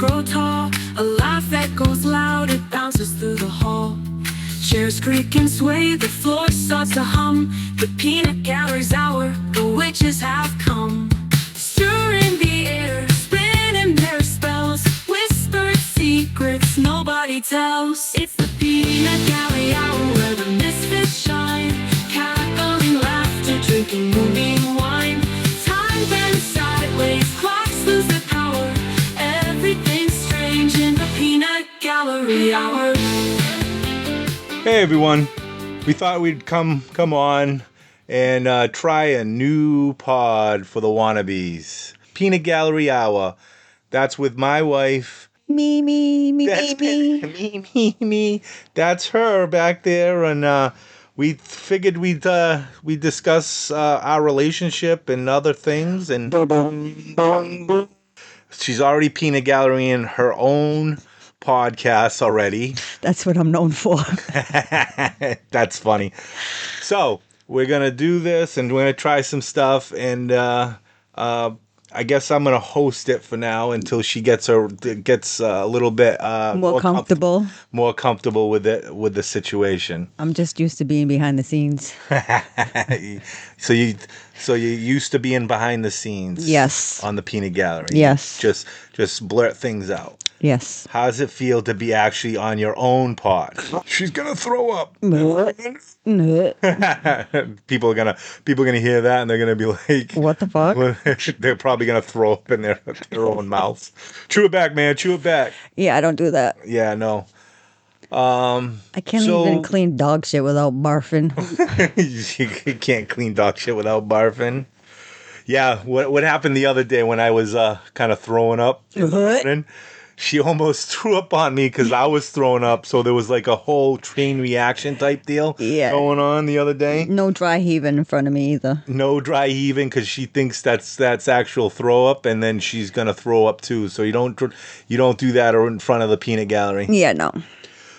grow tall. A laugh that goes loud, it bounces through the hall. Chairs creak and sway, the floor starts to hum. The peanut gallery's hour, the witches have come. Stirring the air, spinning their spells, whispered secrets nobody tells. It's the peanut gallery hour where the misfits shine. Cackling laughter, drinking moving wine. Time bends sideways, clocks lose their power. Everything's strange in the peanut gallery hour. Hey everyone, we thought we'd come on and try a new pod for the wannabes. Peanut Gallery Hour. That's with my wife. Me. Me. That's her back there, and we figured we'd discuss our relationship and other things. And she's already peanut gallery in her own podcast already. That's what I'm known for. That's funny. So we're gonna do this, and we're gonna try some stuff, and I guess I'm gonna host it for now until she gets a little bit More comfortable. more comfortable with it, with the situation. I'm just used to being behind the scenes. So you used to being behind the scenes. Yes. On the peanut gallery. Yes. Just blurt things out. Yes. How does it feel to be actually on your own pod? She's gonna throw up. People are gonna hear that, and they're gonna be like, What the fuck? They're probably gonna throw up in their own mouths. Chew it back, man. Chew it back. Yeah, I don't do that. Yeah, no. I can't even clean dog shit without barfing. You can't clean dog shit without barfing. Yeah, what happened the other day when I was kind of throwing up? She almost threw up on me because I was throwing up. So there was like a whole chain reaction type deal going on the other day. No dry heaving in front of me either. No dry heaving because she thinks that's actual throw up, and then she's gonna throw up too. So you don't do that in front of the peanut gallery. Yeah, no.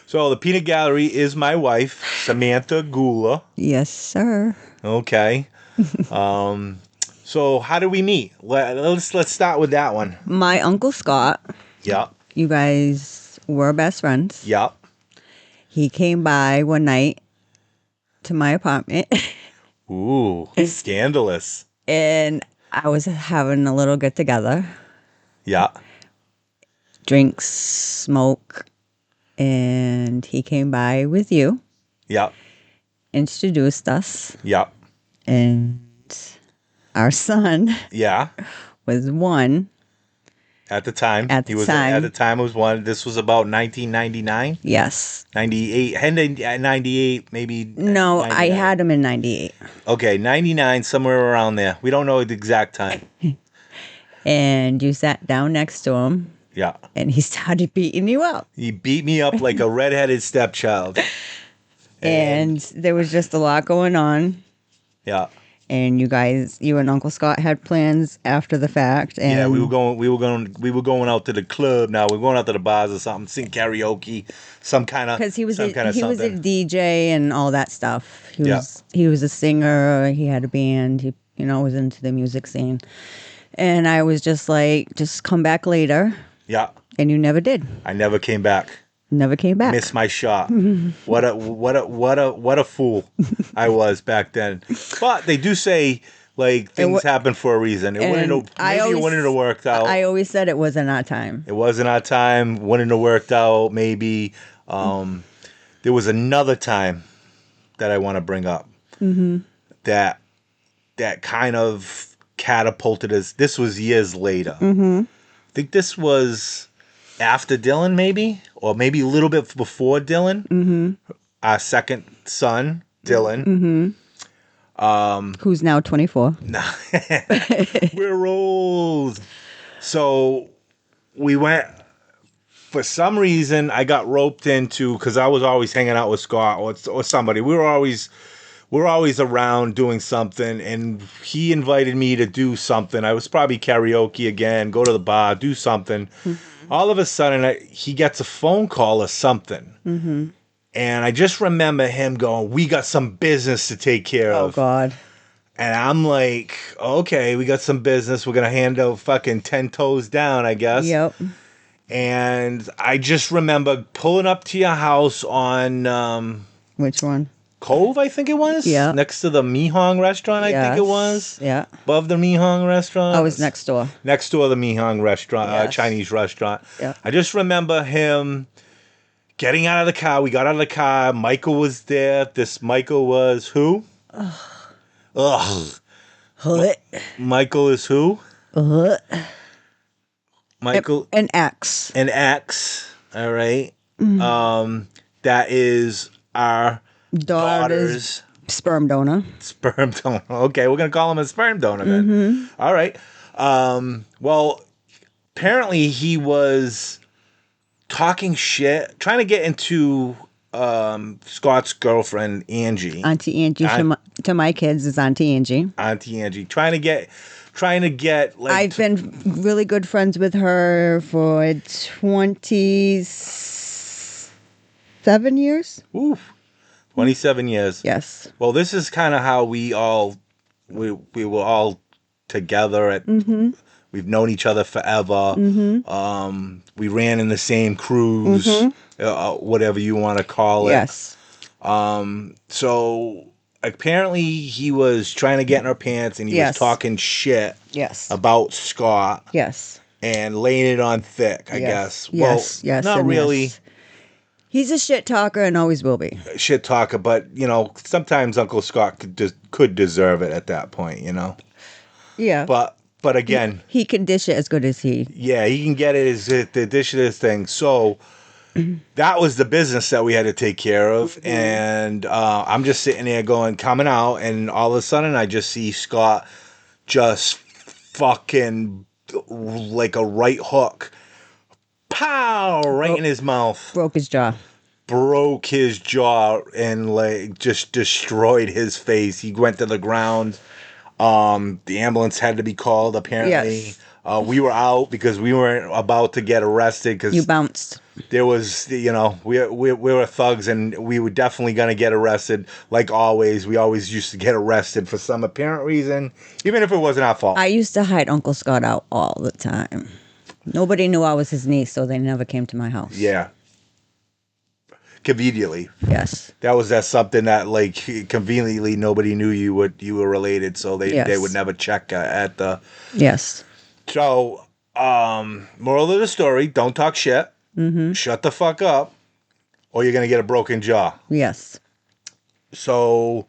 So the peanut gallery is my wife, Samantha Gula. Yes, sir. Okay. So how do we meet? Let's start with that one. My Uncle Scott. Yeah. You guys were best friends. Yeah. He came by one night to my apartment. Ooh, scandalous. And I was having a little get together. Yeah. Drinks, smoke. And he came by with you. Yeah. Introduced us. Yeah. And our son Yeah. was one. At the time. At the time. At the time it was one. This was about 1999. Yes. 98. 98, maybe. No, 99. I had him in 98. Okay, 99, somewhere around there. We don't know the exact time. And you sat down next to him. Yeah. And he started beating you up. He beat me up like a redheaded stepchild. And there was just a lot going on. Yeah. And you and Uncle Scott had plans after the fact. And yeah, we were going out to the club. Now we're going out to the bars or something, sing karaoke, some kind of. Because he was a something. DJ and all that stuff. He was a singer. He had a band. He was into the music scene. And I was just like, just come back later. Yeah. And you never did. I never came back. Never came back. Missed my shot. What a fool I was back then. But they do say like things happen for a reason. It wouldn't have worked out. I always said it wasn't our time. It wasn't our time. Wouldn't have worked out. Maybe there was another time that I want to bring up that kind of catapulted us. This was years later. I think this was after Dylan, maybe, or maybe a little bit before Dylan. Our second son, Dylan. Who's now 24. We're old. So we went, for some reason, I got roped into, because I was always hanging out with Scott or somebody. We were always around doing something, and he invited me to do something. I was probably karaoke again, go to the bar, do something. All of a sudden, he gets a phone call or something. And I just remember him going, "We got some business to take care of." Oh, God. And I'm like, okay, we got some business. We're going to handle fucking 10 toes down, I guess. Yep. And I just remember pulling up to your house on Which one? Cove, I think it was. Yeah. Next to the Mihong restaurant, I think it was. Yeah. Above the Mihong restaurant. I was next door. Next door to the Mihong restaurant, Yes. Chinese restaurant. Yeah. I just remember him getting out of the car. We got out of the car. Michael was there. This Michael was who? Ugh. Michael is who? Michael An X. and X. All right. That is our daughter's Sperm donor. sperm donor. Okay, we're gonna call him a sperm donor then. All right. Well, apparently he was talking shit, trying to get into Scott's girlfriend Angie, Auntie Angie to my kids is Auntie Angie. Auntie Angie, trying to get like I've been really good friends with her for 27 years. oof, 27 years. Yes. Well, this is kind of how we were all together at. We've known each other forever. We ran in the same crews, whatever you want to call it. Yes. So apparently he was trying to get in her pants and he Yes. was talking shit Yes. about Scott Yes. and laying it on thick, I Yes. guess. Yes. Well, Yes. not and really yes. He's a shit talker and always will be. shit talker, but sometimes Uncle Scott could deserve it at that point, Yeah. But again, he can dish it as good as he. yeah, he can get it as the dish of this thing. So that was the business that we had to take care of. And I'm just sitting there coming out, and all of a sudden I just see Scott just fucking like a right hook. Pow! Right in his mouth. Broke his jaw. Broke his jaw and like just destroyed his face. He went to the ground. The ambulance had to be called, apparently. Yes. We were out because we weren't about to get arrested because You bounced. there was, we were thugs and we were definitely going to get arrested. Like always, we always used to get arrested for some apparent reason, even if it wasn't our fault. I used to hide Uncle Scott out all the time. Nobody knew I was his niece, so they never came to my house. Yeah. Conveniently. Yes. That's something that like conveniently nobody knew you were related, so they Yes. would never check at the. Yes. So, moral of the story: don't talk shit. Shut the fuck up, or you're gonna get a broken jaw. Yes. So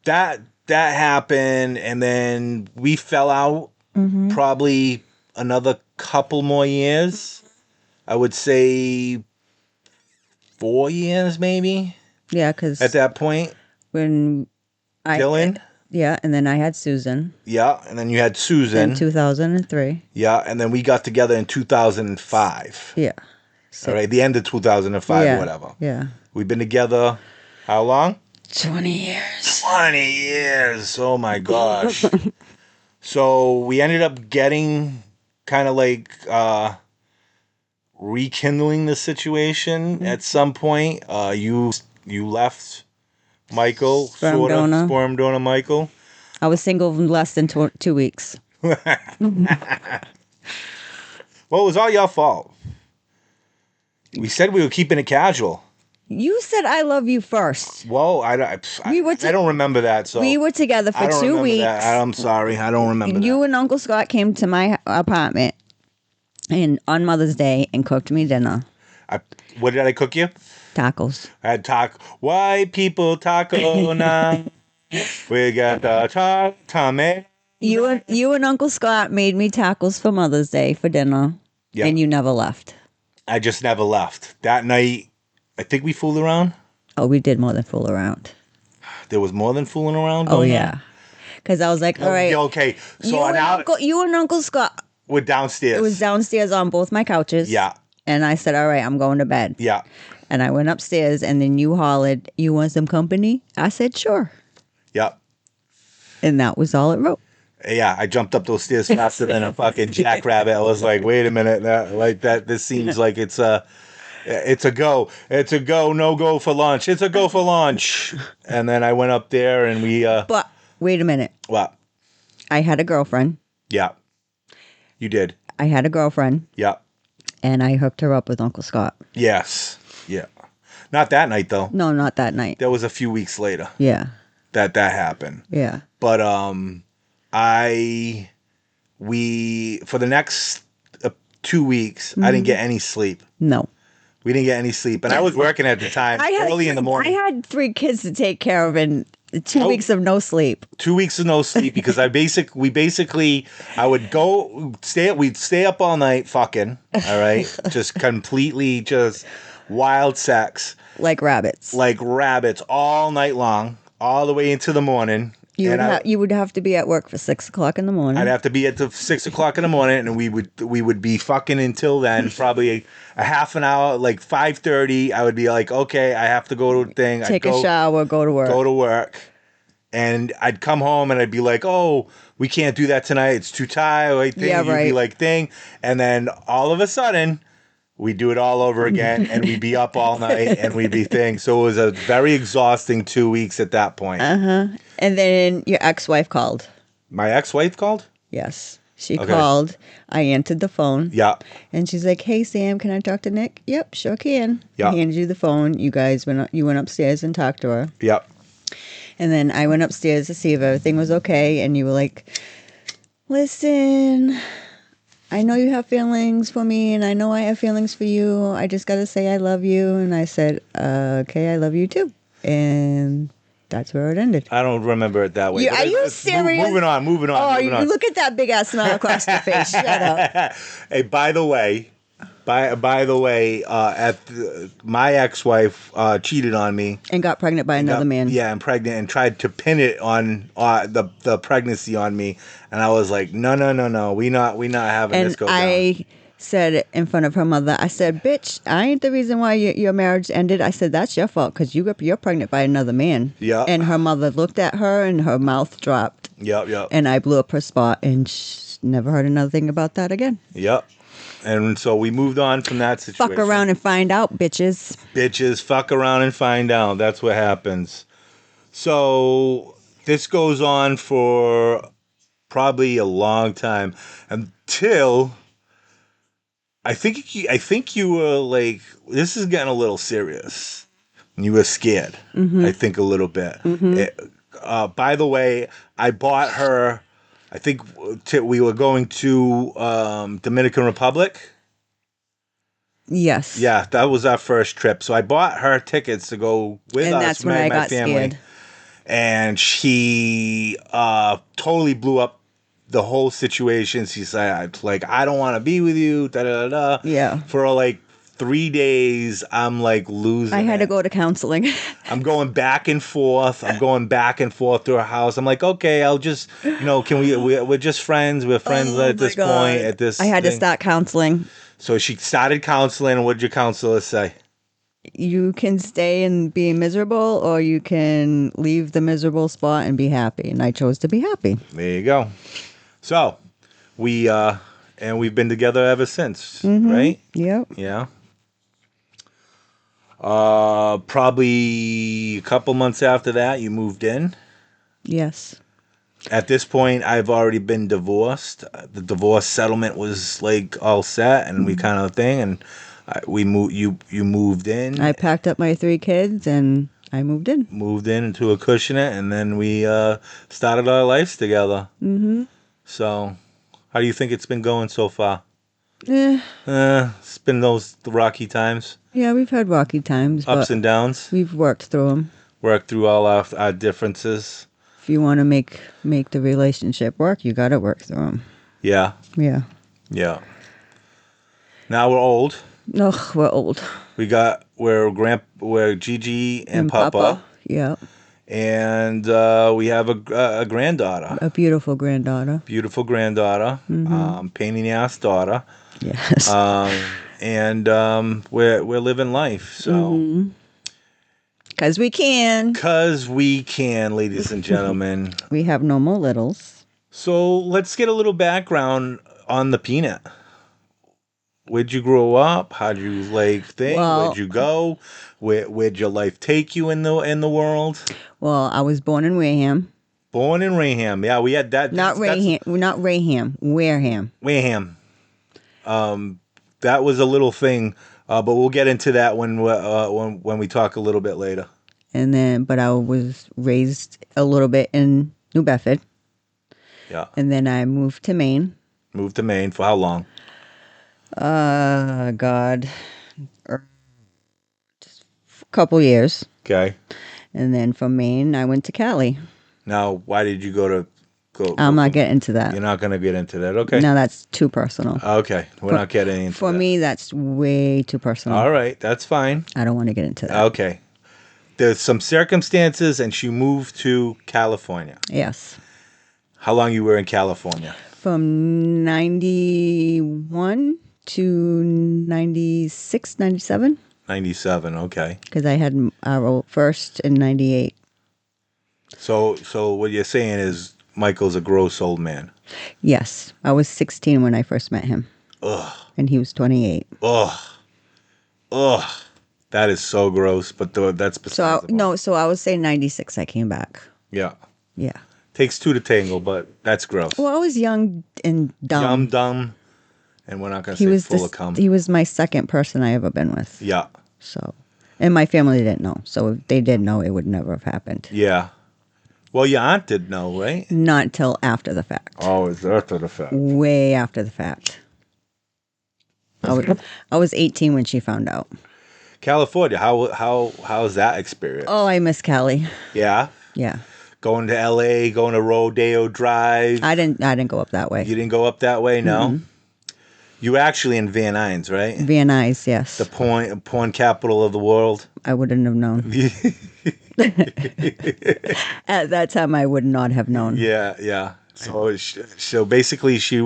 that happened, and then we fell out. Probably another couple more years. I would say 4 years, maybe. Yeah, because At that point, when Dylan. Yeah, and then I had Susan Yeah, and then you had Susan. in 2003. Yeah, and then we got together in 2005. Yeah. All right, the end of 2005 yeah. or whatever. Yeah. We've been together how long? 20 years. 20 years. Oh my gosh. So we ended up getting kind of like rekindling the situation at some point. You left Michael, Sperm donor. sperm donor Michael. I was single less than 2 weeks. Well, it was all your fault. We said we were keeping it casual. You said I love you first. Well, I don't remember that. So We were together I for don't 2 remember weeks. that. I'm sorry, I don't remember You and Uncle Scott came to my apartment on Mother's Day and cooked me dinner. that. What did I cook you? Tacos. I had white people taco now. We got the tomato. You and Uncle Scott made me tacos for Mother's Day for dinner. Yeah. And you never left. I just never left. That night, I think we fooled around. Oh, we did more than fool around. There was more than fooling around. Oh, going on? yeah. Because I was like, all right. Yeah, okay, so you and Uncle Scott, we're downstairs. it was downstairs on both my couches. Yeah, And I said, all right, I'm going to bed. yeah. And I went upstairs and then you hollered, you want some company? I said, sure. Yep. And that was all it wrote. Yeah, I jumped up those stairs faster than a fucking jackrabbit. I was like, wait a minute, this seems like it's a go. It's a go, no go for lunch. It's a go for lunch. And then I went up there and we But wait a minute. what? I had a girlfriend. Yeah. You did. I had a girlfriend. Yeah. and I hooked her up with Uncle Scott. Yes. Yeah. Not that night though. No, not that night. That was a few weeks later Yeah, that happened. yeah. But we for the next 2 weeks, I didn't get any sleep. No. We didn't get any sleep, and I was working at the time early in the morning. I had 3 kids to take care of and 2 weeks of no sleep. 2 weeks of no sleep because I would we'd stay up all night fucking, all right, just completely just wild sex Like rabbits. all night long, all the way into the morning. You would have to be at work for 6 o'clock in the morning. I'd have to be at the 6 o'clock in the morning, and we would be fucking until then, probably a half an hour, like 5:30. I would be like, okay, I have to go to a thing. Take a shower, go to work. And I'd come home and I'd be like, oh, we can't do that tonight. It's too tired. Like, thing. Yeah, You'd be right. like, thing. And then all of a sudden, we'd do it all over again, and we'd be up all night, and we'd be thing. So it was a very exhausting 2 weeks at that point. And then your ex-wife called. My ex-wife called? Yes. She Okay. called. I answered the phone. Yeah. And she's like, "Hey Sam, can I talk to Nick?" "Yep, sure can." Yeah. I handed you the phone. You went upstairs and talked to her. Yep. And then I went upstairs to see if everything was okay. And you were like, "Listen, I know you have feelings for me, and I know I have feelings for you. I just got to say I love you." And I said, "Okay, I love you too." And that's where it ended. I don't remember it that way. You- but are you it's- serious? Moving on. Oh, moving you on. look at that big ass smile across your face. Shut up. Hey, by the way, my ex-wife cheated on me. And got pregnant by another man. Yeah, and pregnant, and tried to pin it on the pregnancy on me, and I was like, no, we not having this And go down. I said in front of her mother, I said, "Bitch, I ain't the reason why your marriage ended." I said, "That's your fault because you're pregnant by another man." Yeah. And her mother looked at her and her mouth dropped. Yep. And I blew up her spot and never heard another thing about that again. Yep. And so we moved on from that situation. Fuck around and find out, bitches. Bitches, fuck around and find out. That's what happens. So this goes on for probably a long time until I think you were like, this is getting a little serious. You were scared. I think a little bit. By the way, I bought her. I think we were going to Dominican Republic. Yes. Yeah, that was our first trip. So I bought her tickets to go with And us, that's when I my got family. scared. And she totally blew up the whole situation. She said, like, I don't want to be with you. Da da da da. Yeah. For like 3 days, I'm like losing. I had to it. go to counseling. I'm going back and forth. I'm going back and forth to her house. I'm like, okay, I'll just, can we're just friends. We're friends Oh at this my God. point. At this, I had to thing. start counseling. So she started counseling. And what did your counselor say? You can stay and be miserable, or you can leave the miserable spot and be happy. And I chose to be happy. There you go. So we've been together ever since, right? Yep. Yeah. Probably a couple months after that, you moved in. Yes. At this point, I've already been divorced. The divorce settlement was like all set, and we kind of thing, and we moved. You moved in. I packed up my 3 kids and I moved in. Moved into a cushionette, and then we started our lives together. Mm-hmm. So, how do you think it's been going so far? It's been the rocky times, Yeah, we've had rocky times, ups but and downs. we've worked through them. Worked through all our differences. If you want to make the relationship work, you got to work through them. Yeah, Yeah. yeah. Now we're old. Ugh, we're old. We're Gigi and Papa. Yeah. And we have a granddaughter, A beautiful granddaughter. beautiful granddaughter, pain in the ass daughter, Yes. and we're living life. So, Because we can. cause we can, ladies and gentlemen. We have no more littles. So let's get a little background on the Peanut. Where'd you grow up? How'd you think? Well- Where'd you go? Where'd your life take you in the world? Well, I was born in Wareham. Born in Raham. Yeah, we had that. Not that's- Raham. Not Raham. Wareham. Wareham. that was a little thing, but we'll get into that when we talk a little bit later. And then, but I was raised a little bit in New Bedford. Yeah. And then I moved to Maine. Moved to Maine for how long? God, just a couple years. Okay. And then from Maine, I went to Cali. Now, why did you go? I'm not getting into that. You're not going to get into that. Okay. No, that's too personal. Okay. We're not getting into For that. me, that's way too personal. All right. That's fine. I don't want to get into that. Okay. There's some circumstances, and she moved to California. Yes. How long you were in California? From 91 to 96, 97. 97. Okay. Because I had our first in 98. So what you're saying is Michael's a gross old man. Yes. I was 16 when I first met him. Ugh. And he was 28. Ugh. Ugh. That is so gross, but that's besides the point. So I would say 96 I came back. Yeah. Yeah. Takes two to tangle, but that's gross. Well, I was young and dumb. Dumb, and we're not going He to was say full of cum. he was my second person I ever been with. Yeah. So, and my family didn't know. So if they did know, it would never have happened. Yeah. Well, your aunt did know, right? Not till after the fact. Oh, it's after the fact. Way after the fact. I was 18 when she found out. California, how's that experience? Oh, I miss Cali. Yeah. Yeah. Going to LA, going to Rodeo Drive. I didn't go up that way. You didn't go up that way, no? You were actually in Van Nuys, right? Van Nuys, yes. The porn capital of the world. I wouldn't have known. At that time, I would not have known. Yeah. So basically, she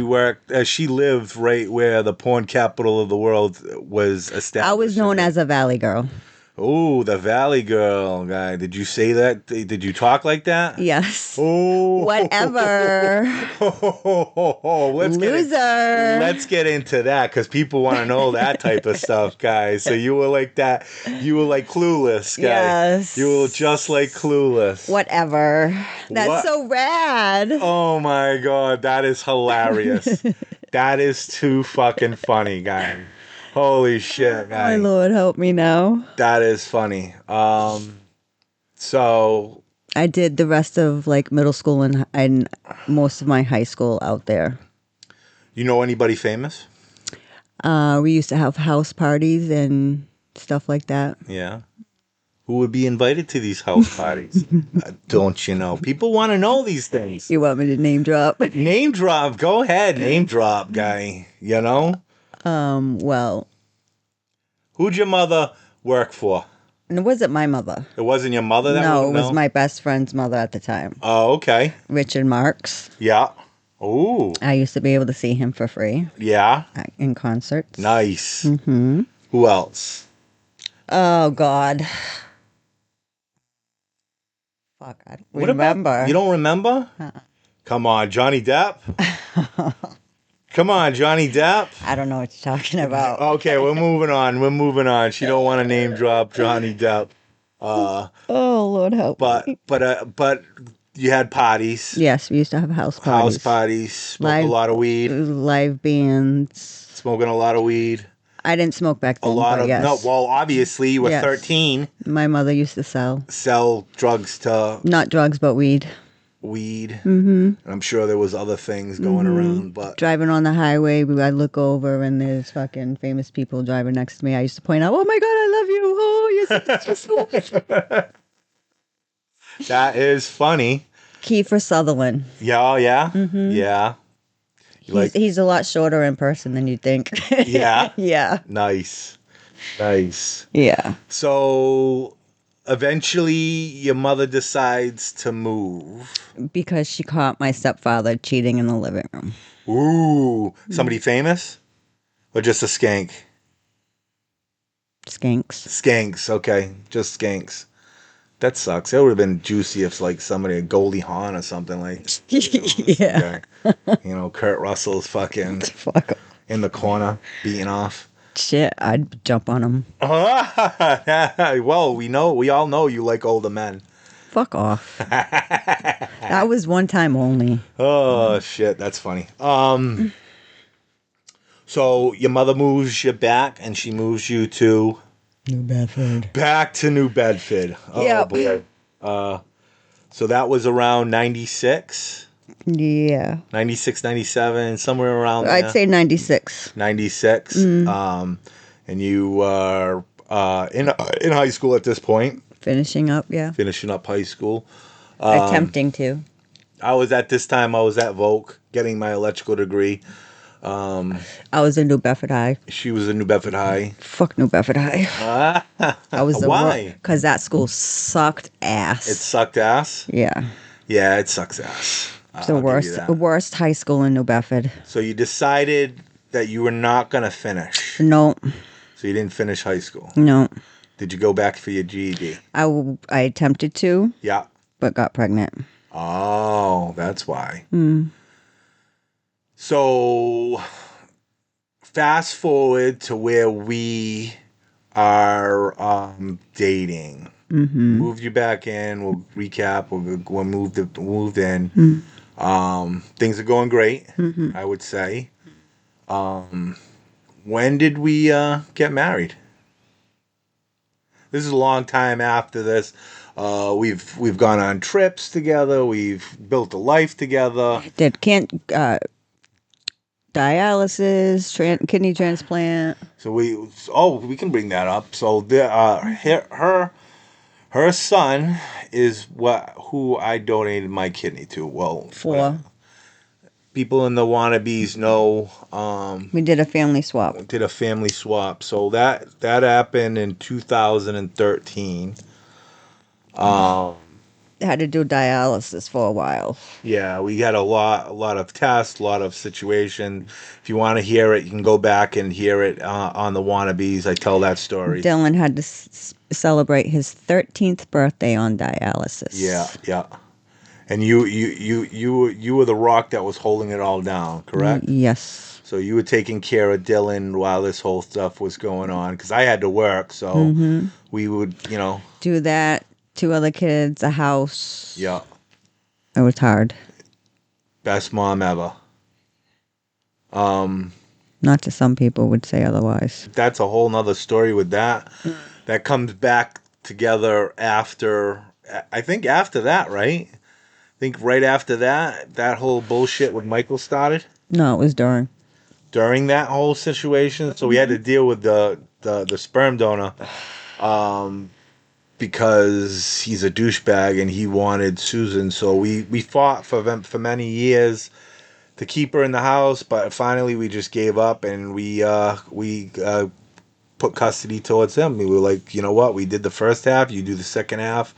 worked. She lived right where the porn capital of the world was established. I was known as a Valley girl. Oh, the Valley Girl guy. Did you say that? Did you talk like that? Yes. Oh, Whatever. Let's get into that because people want to know that type of stuff, guys. So you were like that. You were like Clueless, guy. Yes. You were just like Clueless. Whatever. That's What? so rad. Oh my God, that is hilarious. That is too fucking funny, guy. Holy shit, guy. My Lord, help me now. That is funny. So I did the rest of like middle school and most of my high school out there. you know anybody famous? We used to have house parties and stuff like that. Yeah. Who would be invited to these house parties? Don't you know? People want to know these things. You want me to name drop? Name drop. Go ahead. Name drop, guy. You know? Well, Who'd your mother work for? and it wasn't my mother. It wasn't your mother that No, would it was know? my best friend's mother at the time, Oh, okay. Richard Marks. Yeah. Ooh. I used to be able to see him for free Yeah. in concerts. Nice. Mm-hmm. Who else? Oh, God. Fuck, I don't What remember. About, you don't remember? Come on, Johnny Depp. Come on, Johnny Depp. I don't know what you're talking about. Okay, we're moving on. She don't want to name drop Johnny Depp. Oh, Lord help me. But you had parties. Yes, we used to have house parties. House parties. Smoke a lot of weed. Live bands. Smoking a lot of weed. I didn't smoke back then. A lot but of yes. no. Well, obviously you were Yes. 13. My mother used to sell. Sell drugs to Not drugs, but weed. weed. Mm-hmm. And I'm sure there was other things going around, but Driving on the highway, I'd look over and there's fucking famous people driving next to me. I used to point out, "Oh my God, I love you! Oh, you're so disrespectful." that is funny. Kiefer Sutherland. Yeah, oh, yeah, yeah. You like He's a lot shorter in person than you'd think. Yeah? Yeah. nice. Yeah. So eventually, your mother decides to move. Because she caught my stepfather cheating in the living room. Ooh, somebody famous, or just a skank? Skanks. Skanks, okay, just skanks. That sucks. It would have been juicy if like somebody, Goldie Hawn or something like. Yeah. Okay. You know, Kurt Russell's fucking Fuck. in the corner beating off. Shit, I'd jump on him. Well, we all know you like older men. Fuck off. That was one time only. Oh shit, that's funny. So your mother moves you back, and she moves you to New Bedford. back to New Bedford. Oh Yep. boy. So that was around 96, Yeah. 96, 97, somewhere around there. I'd say 96. 96. And you were in high school at this point, Finishing up, yeah. finishing up high school. Attempting to. I was at Volk getting my electrical degree. I was in New Bedford High. She was in New Bedford High. Fuck New Bedford High. I was the Why? Because that school sucked ass. It sucked ass. Yeah. Yeah, it sucks ass. It's the I'll give you worst, that. worst high school in New Bedford. So you decided that you were not gonna finish. No, So you didn't finish high school. no. Did you go back for your GED? I attempted to, Yeah. but got pregnant. Oh, that's why. So fast forward to where we are dating. Moved you back in. We'll recap. We'll moved in. Things are going great. I would say. When did we get married? This is a long time after this. We've gone on trips together. We've built a life together. Did dialysis, kidney transplant. So we can bring that up. So her son is who I donated my kidney to. Well, For people in the wannabes know. we did a family swap. Did a family swap. So that happened in 2013. Had to do dialysis for a while. Yeah, we had a lot of tests, a lot of situation. If you want to hear it, you can go back and hear it on the wannabes. I tell that story. Dylan had to celebrate his 13th birthday on dialysis. Yeah. And you were the rock that was holding it all down, correct? Yes. So you were taking care of Dylan while this whole stuff was going on because I had to work. So we would, Do that. 2 other kids, a house. yeah, It was hard. best mom ever. Not to some people would say otherwise. That's a whole nother story with that. That comes back together after, I think after that, right? I think right after that whole bullshit with Michael started. No, it was during. During that whole situation, so we had to deal with the sperm donor, because he's a douchebag and he wanted Susan. So we fought for many years to keep her in the house, but finally we just gave up and we put custody towards him. We were like, you know what? We did the first half. You do the second half.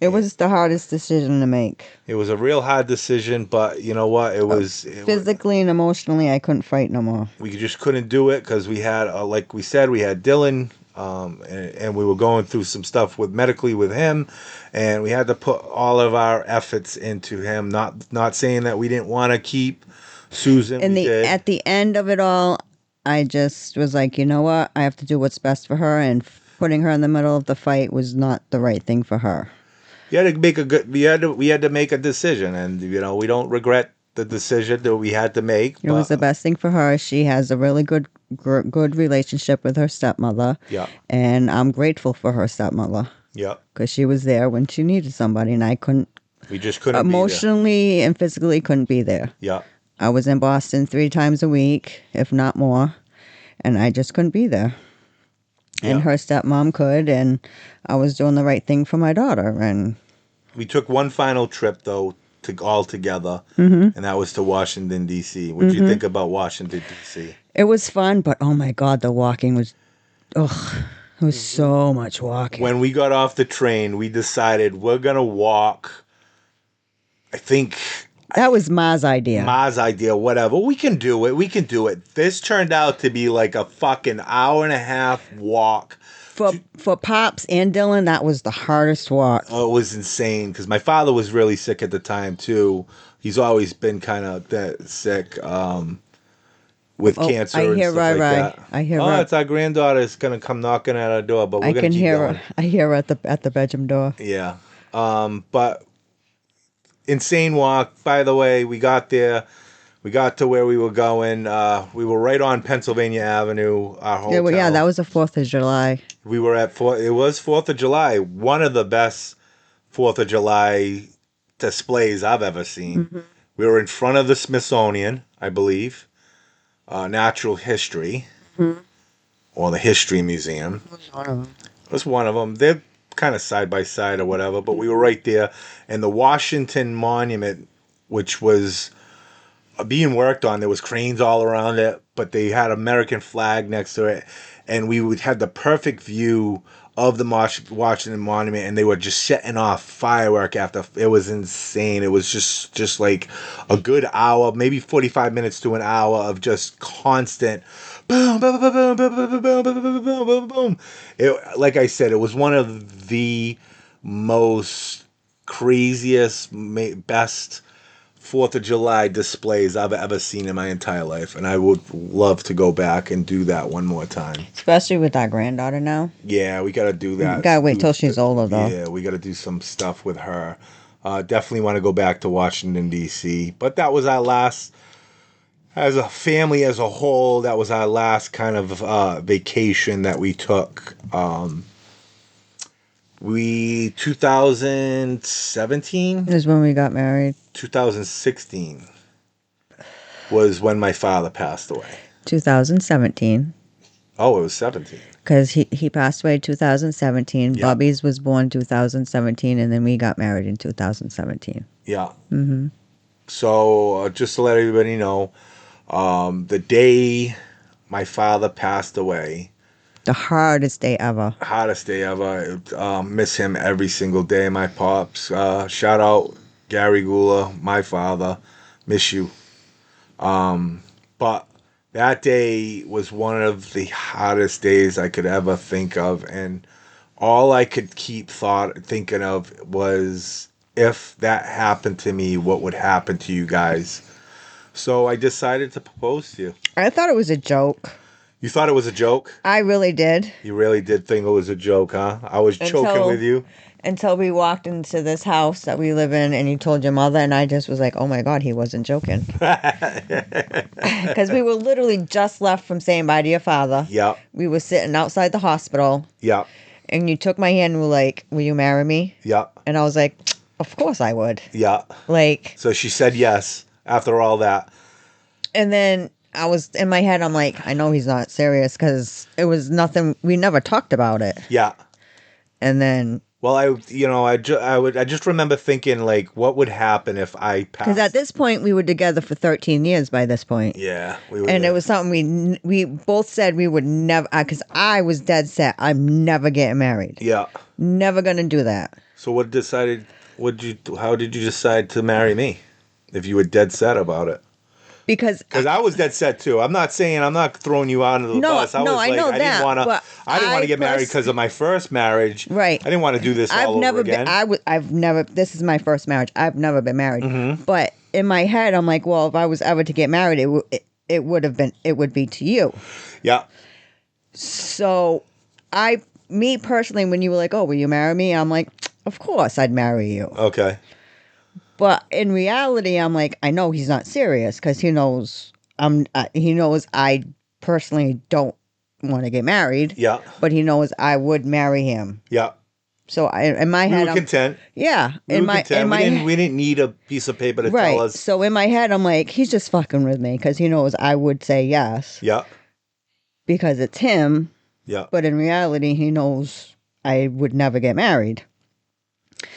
It was the hardest decision to make. It was a real hard decision, but you know what? Physically and emotionally, I couldn't fight no more. We just couldn't do it because we had, like we said, we had Dylan, and we were going through some stuff medically with him, and we had to put all of our efforts into him. Not saying that we didn't want to keep Susan. At the end of it all, I just was like, you know what? I have to do what's best for her, and putting her in the middle of the fight was not the right thing for her. We had to make a decision, and we don't regret the decision that we had to make. It was the best thing for her. She has a really good relationship with her stepmother. Yeah. And I'm grateful for her stepmother. Yeah. Because she was there when she needed somebody, and I couldn't. We just couldn't Emotionally and physically couldn't be there. Yeah. I was in Boston 3 times a week, if not more, and I just couldn't be there. And her stepmom could, and I was doing the right thing for my daughter. And we took one final trip though, all together, and that was to Washington D.C. What did you think about Washington D.C.? it was fun, but oh my God, the walking was, it was so much walking. When we got off the train, we decided we're gonna walk. I think That was Ma's idea. Ma's idea, whatever. We can do it. This turned out to be like a fucking hour and a half walk. For Pops and Dylan, that was the hardest walk. Oh, it was insane because my father was really sick at the time too. He's always been kind of sick with cancer and stuff like that. I hear it's our granddaughter is gonna come knocking at our door, but we're gonna keep going. I hear her at the bedroom door. Yeah. But insane walk. By the way, we got there. We got to where we were going. We were right on Pennsylvania Avenue. Our hotel. Yeah, well, yeah, that was the 4th of July. We were at it was 4th of July. One of the best 4th of July displays I've ever seen. Mm-hmm. We were in front of the Smithsonian, I believe, Natural History, or the History Museum. It was one of them. They're kind of side by side or whatever, but we were right there. And the Washington Monument, which was being worked on, there was cranes all around it, but they had American flag next to it. And we would have the perfect view of the Washington Monument, and they were just setting off firework after. It was insane. It was just like a good hour, maybe 45 minutes to an hour of just constant boom, boom, boom, boom, boom, boom, boom, boom, boom, boom, boom, boom. Like I said, it was one of the most craziest, best 4th of July displays I've ever seen in my entire life, and I would love to go back and do that one more time. Especially with our granddaughter now. Yeah, we got to do that. Gotta wait till she's older, though. Yeah, we got to do some stuff with her. Definitely want to go back to Washington, D.C. But that was our last, as a family as a whole, that was our last kind of vacation that we took. 2017? Is when we got married. 2016 was when my father passed away. 2017. Oh, it was 17. Because he passed away 2017. Yeah. Bubby's was born 2017, and then we got married in 2017. Yeah. Mm-hmm. So just to let everybody know, the day my father passed away, The hardest day ever. hardest day ever. Miss him every single day. My pops. Shout out Gary Gula, my father. Miss you. But that day was one of the hottest days I could ever think of, and all I could keep thinking of was, if that happened to me, what would happen to you guys? So I decided to propose to you. I thought it was a joke. You thought it was a joke? I really did. You really did think it was a joke, huh? I was choking with you. Until we walked into this house that we live in, and you told your mother, and I just was like, oh my God, he wasn't joking. Because we were literally just left from saying bye to your father. Yep. We were sitting outside the hospital, Yep. and you took my hand and were like, will you marry me? Yep. And I was like, of course I would. Yep. Like, So she said yes after all that. and then I was in my head, I'm like, I know he's not serious because it was nothing, we never talked about it. Yeah. And then, Well, I just remember thinking, like, what would happen if I passed? because at this point, we were together for 13 years by this point. Yeah, we were. And it was something we both said we would never, because I was dead set, I'm never getting married. Yeah. Never going to do that. So how did you decide to marry me? If you were dead set about it. Because I was dead set too. I'm not throwing you out of the No, bus. I was no, I like, know I that, didn't want but to get married because of my first marriage. Right. I didn't want to do this all over again. I've never, this is my first marriage. I've never been married. Mm-hmm. But in my head, I'm like, well, if I was ever to get married, it would be to you. Yeah. So me personally, when you were like, oh, will you marry me? I'm like, of course I'd marry you. Okay. But in reality, I'm like, I know he's not serious because he knows I personally don't want to get married. Yeah. But he knows I would marry him. Yeah. So in my We head, were content. yeah. We were content. We didn't need a piece of paper to right. tell us. So in my head, I'm like, he's just fucking with me because he knows I would say yes Yeah. because it's him. Yeah. But in reality, he knows I would never get married.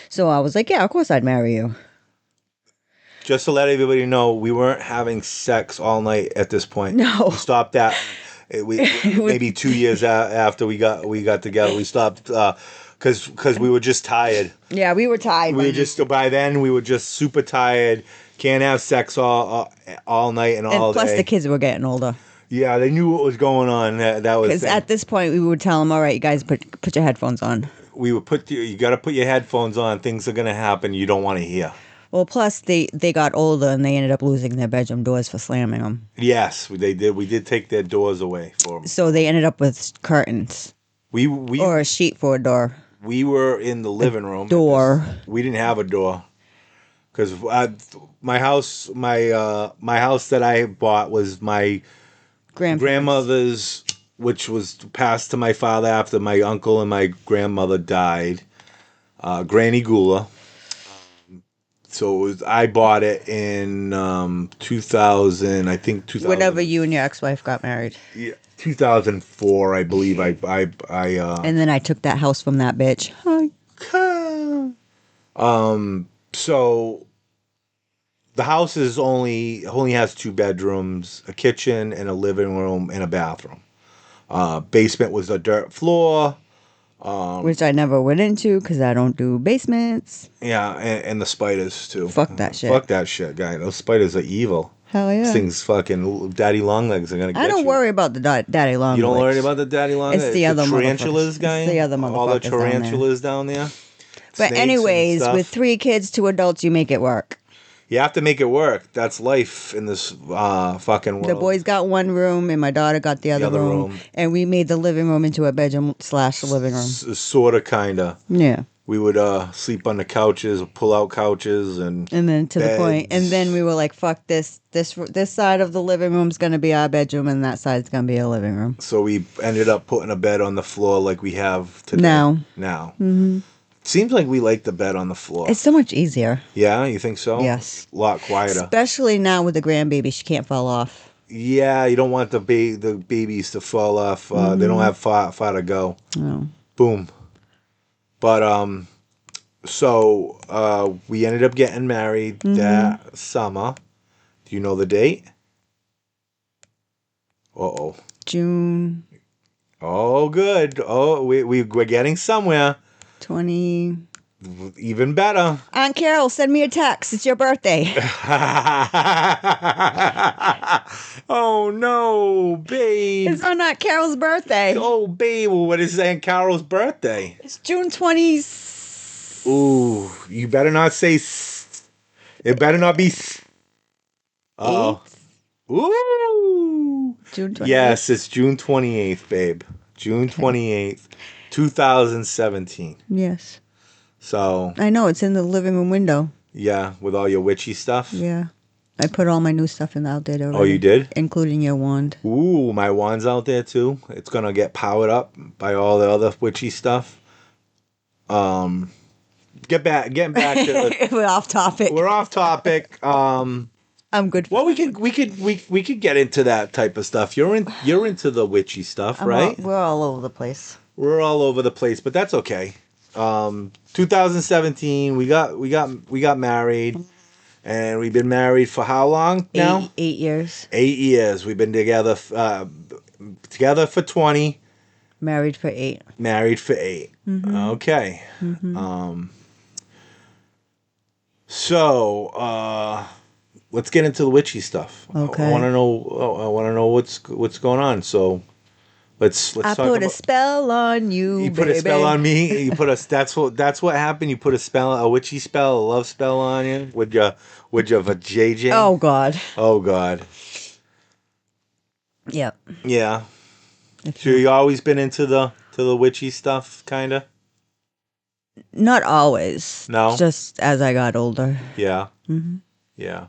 So I was like, yeah, of course I'd marry you. Just to let everybody know, we weren't having sex all night at this point. No. We stopped that. Maybe 2 years after we got together, we stopped because we were just tired. Yeah, we were tired. By then we were just super tired. Can't have sex all night and all plus day. the kids were getting older. Yeah, they knew what was going on. That was Because at this point, we would tell them, all right, you guys put your headphones on. we would you got to put your headphones on. Things are gonna happen you don't want to hear. Well, plus they got older and they ended up losing their bedroom doors for slamming them. Yes, they did. We did take their doors away for them. So they ended up with curtains We or a sheet for a door. we were in the living room. Door. We didn't have a door because my house, my house that I bought was my grandmother's, which was passed to my father after my uncle and my grandmother died. Granny Gula. So I bought it in 2000, I think 2000. Whenever you and your ex-wife got married. Yeah, 2004, I believe. I And then I took that house from that bitch. Hi. So the house is only has 2 bedrooms, a kitchen, and a living room and a bathroom. Basement was a dirt floor. Which I never went into because I don't do basements. Yeah, and the spiders too. Fuck that shit. Fuck that shit, guy. Those spiders are evil. Hell yeah. These things fucking daddy longlegs are gonna get you. I don't worry about the daddy long You don't legs. worry about the daddy longlegs? It's the other tarantulas, motherfuckers. guy? It's the other All the motherfuckers down there. tarantulas down there? But Snakes and anyways, stuff. with 3 kids, 2 adults, you make it work. You have to make it work. That's life in this fucking world. The boys got 1 room and my daughter got the other room. And we made the living room into a bedroom / living room. Sort of, kind of. Yeah. We would sleep on the couches, pull out couches, and then to the point. beds. And then we were like, fuck this. This side of the living room is going to be our bedroom and that side's going to be a living room. So we ended up putting a bed on the floor like we have today. Now. Mm-hmm. Seems like we like the bed on the floor. It's so much easier. Yeah, you think so? Yes. A lot quieter. Especially now with the grandbaby. She can't fall off. Yeah, you don't want the babies to fall off. They don't have far to go. No. Boom. But so we ended up getting married that summer. Do you know the date? Uh-oh. June Oh, good. Oh, we're getting somewhere. 20. Even better. Aunt Carol, send me a text. It's your birthday. Oh, no, babe. It's on Aunt Carol's birthday. Oh, babe. Well, what is Aunt Carol's birthday? It's June 20th. Ooh, you better not say it better not be Uh-oh. Ooh. June 28th. Yes, it's June 28th, babe. June 28th, 2017. Yes. So, I know. It's in the living room window. yeah, with all your witchy stuff. Yeah. I put all my new stuff in out there already. Oh, you did? Including your wand. Ooh, my wand's out there too. It's gonna get powered up by all the other witchy stuff. Getting back to the, We're off topic. we're off topic. I'm good. Well, we could get into that type of stuff. You're into the witchy stuff, right? We're all over the place. We're all over the place, but that's okay. 2017, we got married, and we've been married for how long now? 8 years. 8 years. We've been together for 20, Married for 8. married for 8. Mm-hmm. Okay. So let's get into the witchy stuff. Okay. I want to know what's going on. So let's I talk put about. a spell on you, You put a spell on me. You put that's what happened. You put a witchy spell, a love spell on you with your JJ. Oh, God. Oh God. Yep. Yeah. So you always been into the witchy stuff, kinda. Not always. No? Just as I got older. Yeah. Mm-hmm. Yeah.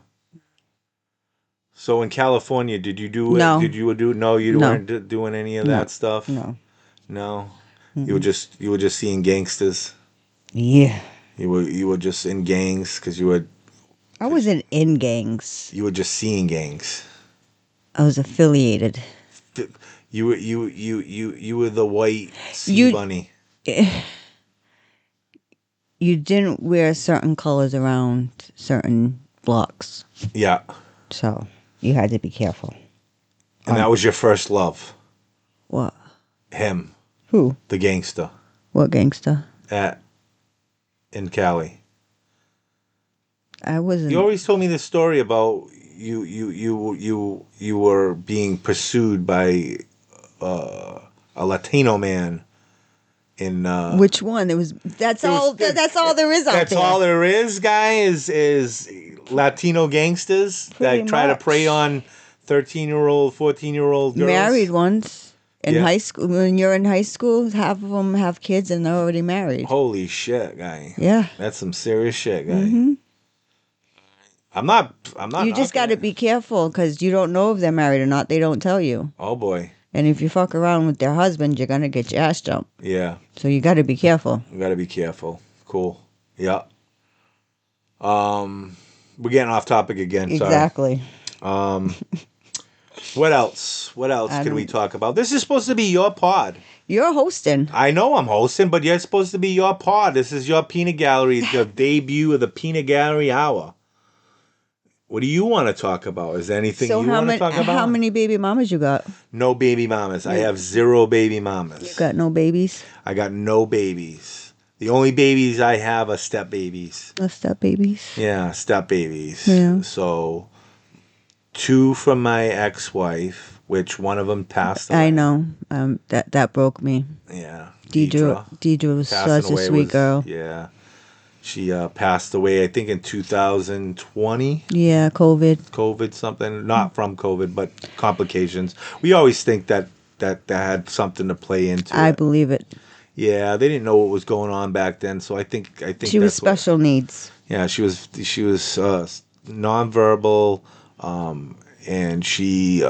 So in California, did you do it? No. Did you do? No, you No. weren't doing any of No. that stuff. No. No. You were just seeing gangsters. Yeah. You were just in gangs because I wasn't in gangs. you were just seeing gangs. I was affiliated. You were the white sea You- bunny. You didn't wear certain colors around certain blocks. Yeah. So you had to be careful. And that was your first love. What? Him, Who? the gangster What gangster? in Cali. I wasn't. You always told me this story about you were being pursued by a Latino man in Which one? It was. That's all. That's all there is out that's there. all there is, guy, is Latino gangsters Pretty that try to much. prey on 13-year-old, 14-year-old girls. Married ones in Yeah. high school. When you're in high school, half of them have kids and they're already married. Holy shit, guy. Yeah. That's some serious shit, guy. Mm-hmm. I'm not. I'm not. You just got to knocking it. be careful because you don't know if they're married or not. They don't tell you. Oh boy. And if you fuck around with their husband, you're going to get your ass jumped. Yeah. So you got to be careful. You got to be careful. Cool. Yeah. We're getting off topic again. Sorry. Exactly. What else? What else I can we don't- talk about? This is supposed to be your pod. You're hosting. I know I'm hosting, but you're supposed to be your pod. This is your peanut gallery. It's your debut of the peanut gallery hour. What do you want to talk about? Is there anything So you want to talk about? how many baby mamas you got? No baby mamas. I have 0 baby mamas. You got no babies? I got no babies. The only babies I have are step babies. What's that, babies? Yeah, step babies. Yeah. So 2 from my ex-wife, which one of them passed away. I know. That broke me. Yeah. Deidre was Passing such a away sweet was- girl. Yeah. She passed away, I think, in 2020. Yeah, COVID. COVID something, not from COVID, but complications. We always think that had something to play into I it. believe it. Yeah, they didn't know what was going on back then, so I think She was that's what- special needs. yeah, she was nonverbal, and she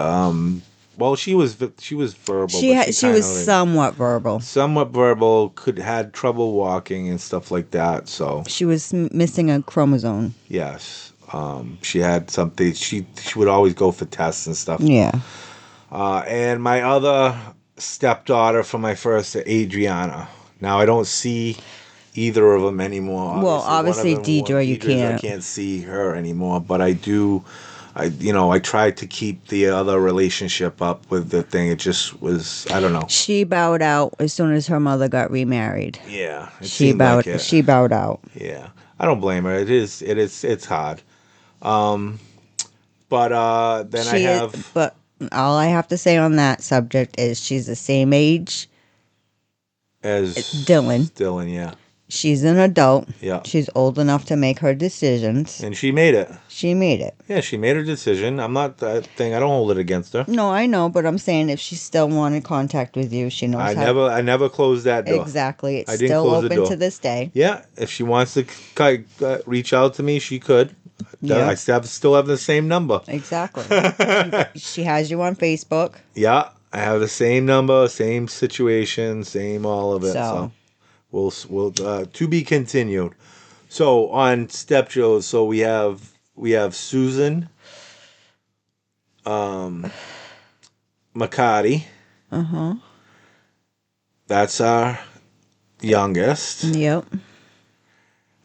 she was verbal. She but she was kinda, somewhat verbal. somewhat verbal, had trouble walking and stuff like that. So She was missing a chromosome. yes, she had something. She would always go for tests and stuff. Yeah. And my other stepdaughter from my first, Adriana. Now I don't see either of them anymore. Well, obviously, One of them- Deidre, you Deidre's, I can't. can't see her anymore, but I do. I tried to keep the other relationship up with the thing. It just was, I don't know. She bowed out as soon as her mother got remarried. Yeah, it She seemed bowed. like it. She bowed out. Yeah, I don't blame her. It's hard. But then I She have. is, but all I have to say on that subject is she's the same age. As Dylan. Dylan, yeah. She's an adult. Yeah. She's old enough to make her decisions. And she made it. She made it. Yeah, she made her decision. I'm not that thing. I don't hold it against her. No, I know, but I'm saying if she still wanted contact with you, she knows I how. I never closed that door. Exactly. It's I didn't still close the open door. to this day. Yeah, if she wants to reach out to me, she could. Yeah. I still have the same number. Exactly. She has you on Facebook. Yeah, I have the same number, same situation, same all of it. So, So. we'll to be continued. So on Step Joe, so we have Susan, McCarty. Uh-huh. That's our youngest. Yep.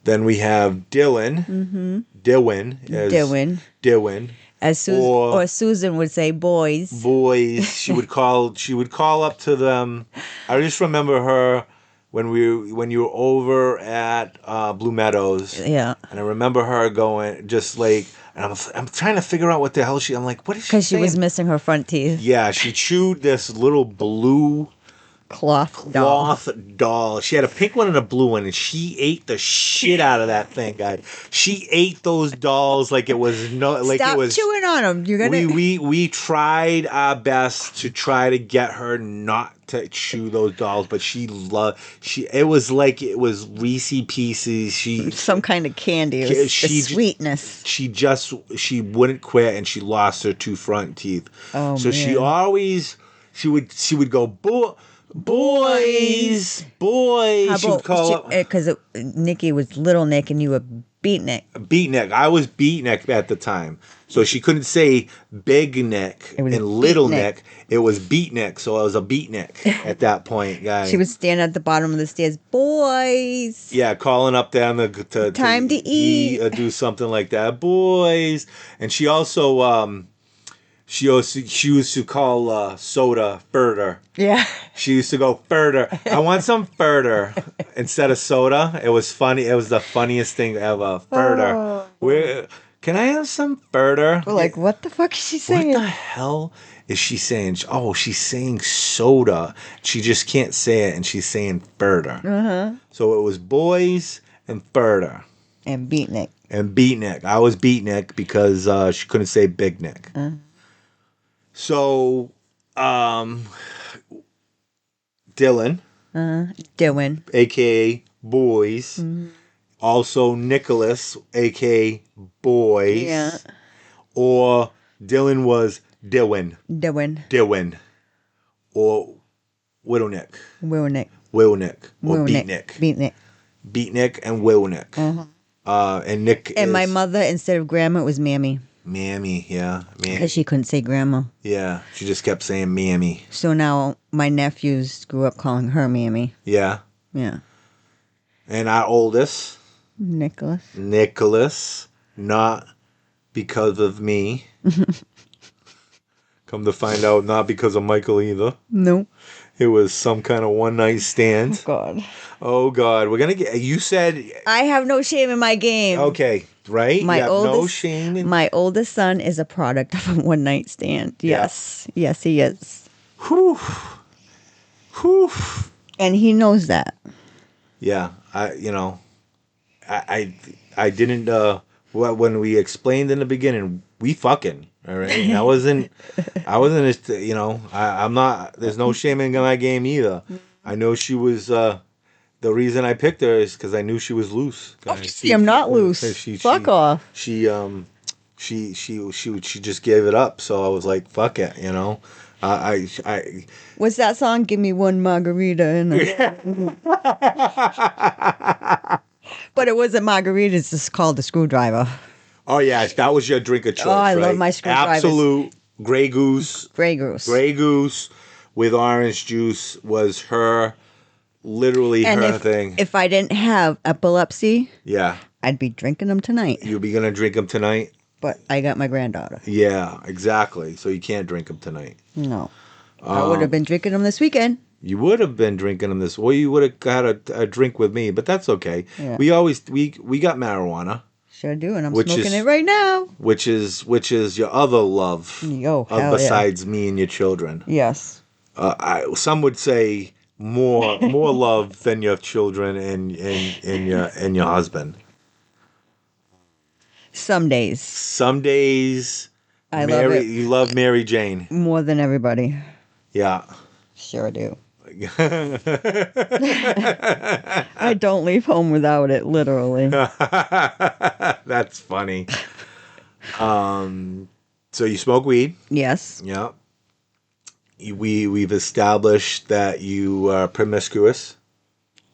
Then we have Dylan. Mm-hmm. Dylan. Dylan. As Susan would say, boys. Boys. She would call up to them. I just remember her when you were over at Blue Meadows. Yeah. And I remember her going just like, and I'm trying to figure out what the hell I'm like, what is she Because she was saying? missing her front teeth. Yeah, she chewed this little blue Cloth doll. doll. She had a pink one and a blue one, and she ate the shit out of that thing, guys. She ate those dolls like it was Stop it was. chewing on them. You're gonna. We tried our best to try to get her not to chew those dolls, but it was like it was Reese Pieces. Some kind of candy. It was She the j- sweetness. She wouldn't quit, and she lost her 2 front teeth. Oh, so she man. always she would go boys. How She would call up because Nikki was Little Nick and you were Beatnik. Beatnik. I was Beatnik at the time, so she couldn't say Big Nick It was and Little Beatnik. Nick. It was Beatnik, so I was a Beatnik at that point, guys. She would stand at the bottom of the stairs, boys. Yeah, calling up them to Time to eat. or do something like that, boys. And she also she used to call soda further. Yeah. She used to go further. I want some further instead of soda. It was funny. It was the funniest thing ever. Further. Oh. Where can I have some further? We're like, what the fuck is she What saying? the hell is she saying? Oh, she's saying soda. She just can't say it, and she's saying further. Uh-huh. So it was boys and further. And Beatnik. And Beatnik. I was Beatnik because she couldn't say Big Nick. So, Dylan, Dylan. aka Boys, also Nicholas, aka Boys. Yeah. Or Dylan was Dylan. Dylan. Or Whittleneck. Wilnick. Wilnick. Or Wilnick. Beatnik. Beatnik. Beatnik and Wilnick. And Nick And is my mother, instead of grandma, it was Mammy. Mammy, yeah. Mammy. Because she couldn't say grandma. Yeah, she just kept saying Mammy. So now my nephews grew up calling her Mammy. Yeah. Yeah. And our oldest, Nicholas. not because of me. Come to find out, not because of Michael either. Nope. It was some kind of one night stand. God. Oh God, we're gonna get. You said I have no shame in my game. okay, right? My you have oldest, no shame. My oldest son is a product of a one night stand. Yes. Yes, he is. Whew. Whew. And he knows that. Yeah, I didn't. When we explained in the beginning, we fucking. All right, I wasn't. I'm not. There's no shame in my game either. I know she was. The reason I picked her is because I knew she was loose. Obviously, I'm not loose. Fuck off. She just gave it up. So I was like, fuck it, I What's that song? Give me one margarita. But it wasn't margarita. It's just called the screwdriver. Oh yeah, that was your drink of choice. Oh, I love right? my screwdrivers. Absolute Grey Goose. Grey Goose. Grey Goose with orange juice was her, literally And her thing. if I didn't have epilepsy, Yeah, I'd be drinking them tonight. you'll be gonna drink them tonight. But I got my granddaughter. Yeah, exactly. So you can't drink them tonight. No. I would have been drinking them this weekend. You would have been drinking them this. Well, you would have had a drink with me, but that's okay. Yeah. We got marijuana, Sure do, and I'm Which smoking is- it right now. which is your other love. Yo, hell yeah. Besides me and your children. Yes. Some would say more love than your children and your husband. Some days. Some days, I love it you love Mary Jane. more than everybody. Yeah. Sure do. I don't leave home without it, literally. That's funny. So you smoke weed? Yes. Yeah. We've established that you are promiscuous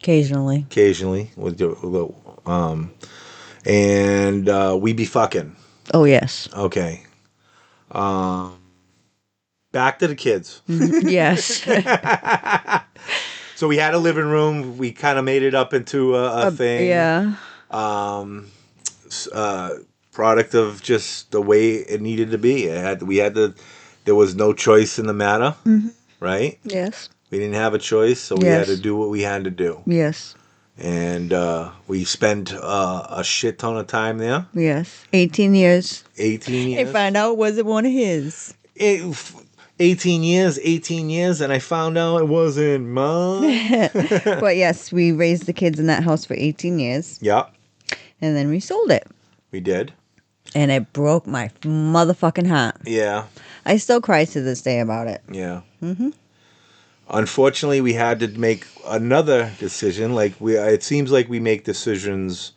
Occasionally. occasionally with your and we be fucking. Oh, yes. Okay. Back to the kids. Yes. So we had a living room. We kind of made it up into a thing. Yeah. Product of just the way it needed to be. There was no choice in the matter, right? Yes. We didn't have a choice, so we Yes. had to do what we had to do. Yes. And we spent a shit ton of time there. Yes. 18 years. 18 I years. found out it wasn't one of his. 18 years, and I found out it wasn't mine. But yes, we raised the kids in that house for 18 years, Yeah, and then we sold it. we did. And it broke my motherfucking heart. Yeah, I still cry to this day about it. yeah. Unfortunately, we had to make another decision. It seems like we make decisions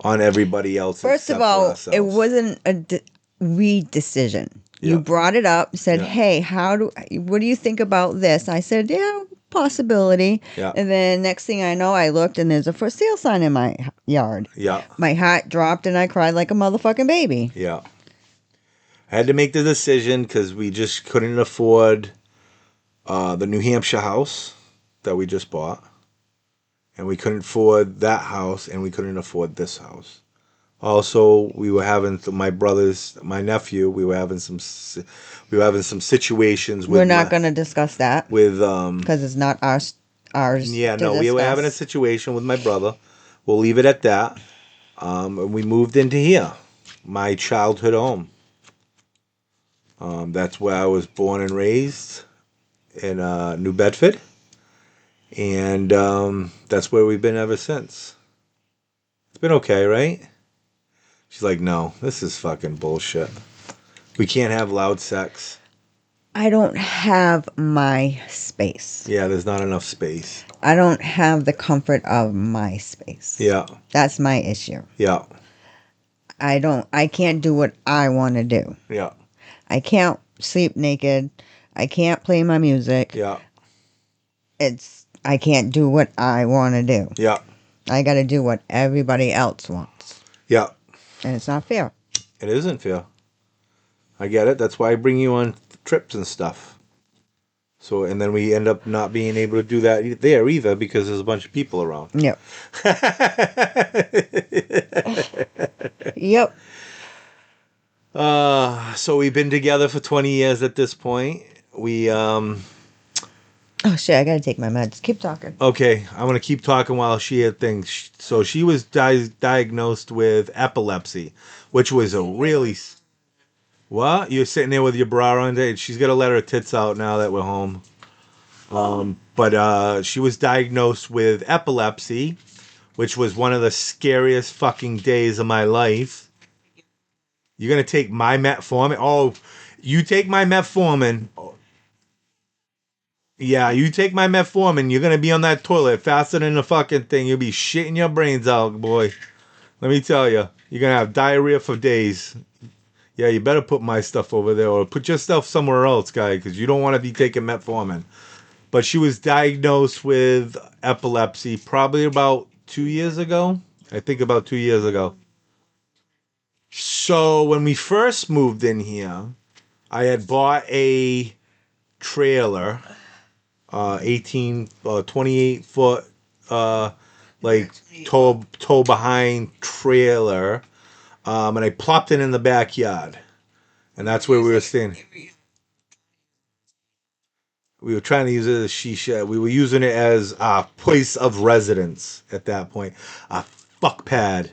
on everybody else. First except of all, for ourselves. it wasn't we decision. You Yeah. brought it up, said, Yeah. "Hey, what do you think about this?" I said, "Yeah, possibility." Yeah. And then next thing I know, I looked and there's a for sale sign in my yard. Yeah, My heart dropped and I cried like a motherfucking baby. yeah. I had to make the decision because we just couldn't afford the New Hampshire house that we just bought, and we couldn't afford that house, and we couldn't afford this house. Also, we were having my nephew. We were having some situations. With We're not going to discuss that with because it's not ours. Yeah, to no, we were discuss. having a situation with my brother. We'll leave it at that. And we moved into here, my childhood home. That's where I was born and raised in New Bedford, and that's where we've been ever since. It's been okay, right? She's like, no, this is fucking bullshit. We can't have loud sex. I don't have my space. Yeah, there's not enough space. I don't have the comfort of my space. Yeah, That's my issue. yeah, I can't do what I want to do. yeah, I can't sleep naked. I can't play my music. yeah, I can't do what I want to do. yeah, I got to do what everybody else wants. yeah. And it's not fair. It isn't fair. I get it. That's why I bring you on trips and stuff. So, and then we end up not being able to do that there either because there's a bunch of people around. Yep. Yep. So we've been together for 20 years at this point. Oh shit! I gotta take my meds. Keep talking. Okay, I'm going to keep talking while she had things. So she was diagnosed with epilepsy, which was a really... What? You're sitting there with your bra on? She's got to let her tits out now that we're home. But she was diagnosed with epilepsy, which was one of the scariest fucking days of my life. You're going to take my metformin? Oh, you take my metformin. Yeah, you take my metformin, you're going to be on that toilet faster than the fucking thing. You'll be shitting your brains out, boy. Let me tell you. You're going to have diarrhea for days. Yeah, you better put my stuff over there or put your stuff somewhere else, guy, because you don't want to be taking metformin. But she was diagnosed with epilepsy probably about 2 years ago. I think about 2 years ago. So when we first moved in here, I had bought a trailer, 28 foot, like tow behind trailer. And I plopped it in the backyard. And that's where we were staying. We were trying to use it as a shisha. We were using it as a place of residence at that point. A fuck pad.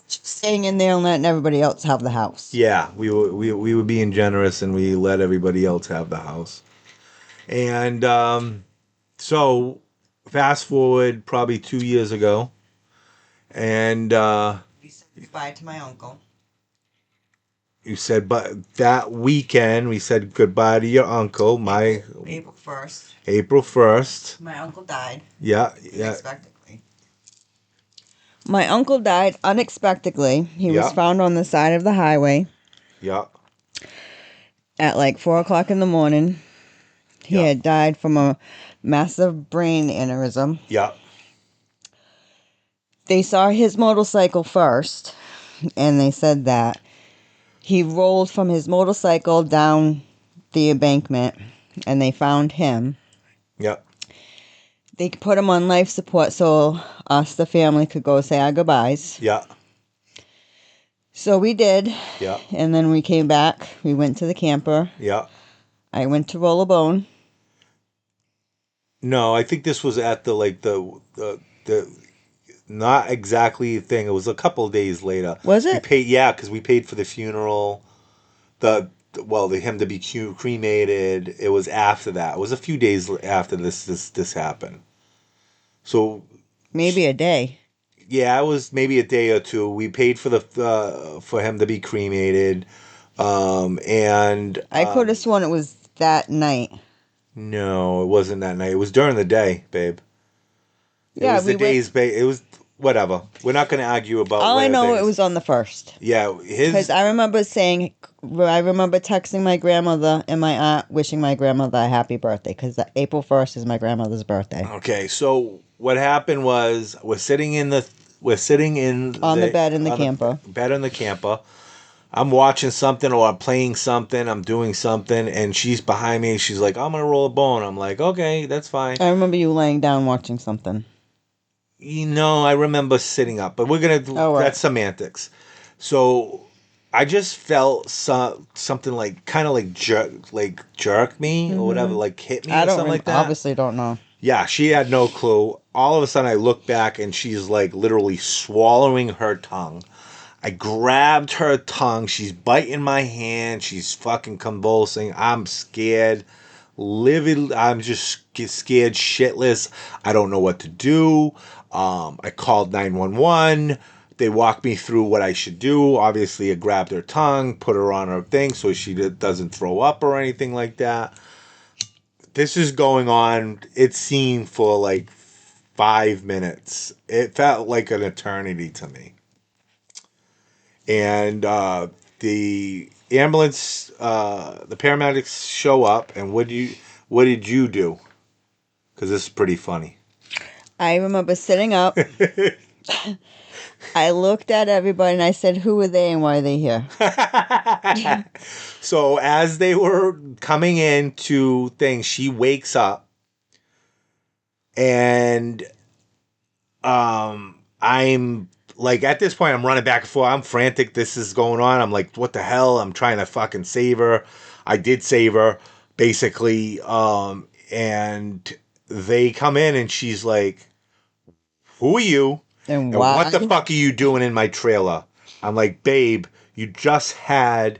Staying in there and letting everybody else have the house. Yeah, we were being generous and we let everybody else have the house. And so fast forward probably 2 years ago. And We said goodbye to my uncle. you said, but that weekend we said goodbye to your uncle. April 1st. April 1st. My uncle died. Yeah. Unexpectedly. My uncle died unexpectedly. He was found on the side of the highway. Yeah. At like 4 o'clock in the morning. He had died from a massive brain aneurysm. Yeah. They saw his motorcycle first, and they said that he rolled from his motorcycle down the embankment, and they found him. Yeah. They put him on life support so us, the family, could go say our goodbyes. Yeah. So we did. Yeah. And then we came back. We went to the camper. Yeah. I went to Roll a Bone. No, I think this was at the not exactly the thing. It was a couple of days later. Was it? We paid, because we paid for the funeral. Him to be cremated. It was after that. It was a few days after this happened. So Maybe a day. yeah, it was maybe a day or two. We paid for for him to be cremated, and I could have sworn it was that night. no, it wasn't that night. It was during the day, babe. It was the days, babe. It was whatever. We're not going to argue about. All I know, it was on the 1st. Yeah, Because I remember texting my grandmother and my aunt, wishing my grandmother a happy birthday. Because April 1st is my grandmother's birthday. Okay, so what happened was we're sitting in the bed in the camper. Bed in the camper. I'm watching something or I'm playing something. I'm doing something, and she's behind me. She's like, "I'm gonna roll a bone." I'm like, "Okay, that's fine." I remember you laying down watching something. I remember sitting up, but we're gonna that's semantics. So I just felt something like kind of like jerk me or whatever, like hit me or something like that. Obviously don't know. Yeah, she had no clue. All of a sudden, I look back and she's like literally swallowing her tongue. I grabbed her tongue. She's biting my hand. She's fucking convulsing. I'm scared. Livid. I'm just scared shitless. I don't know what to do. I called 911. they walked me through what I should do. Obviously, I grabbed her tongue, put her on her thing so she doesn't throw up or anything like that. This is going on, it seemed, for like 5 minutes. It felt like an eternity to me. And the ambulance, the paramedics show up, and what did you do? Because this is pretty funny. I remember sitting up. I looked at everybody and I said, who are they and why are they here? So as they were coming into things, she wakes up, and I'm like, at this point, I'm running back and forth. I'm frantic. This is going on. I'm like, what the hell? I'm trying to fucking save her. I did save her, basically. And they come in, and she's like, who are you? And And what the fuck are you doing in my trailer? I'm like, babe, you just had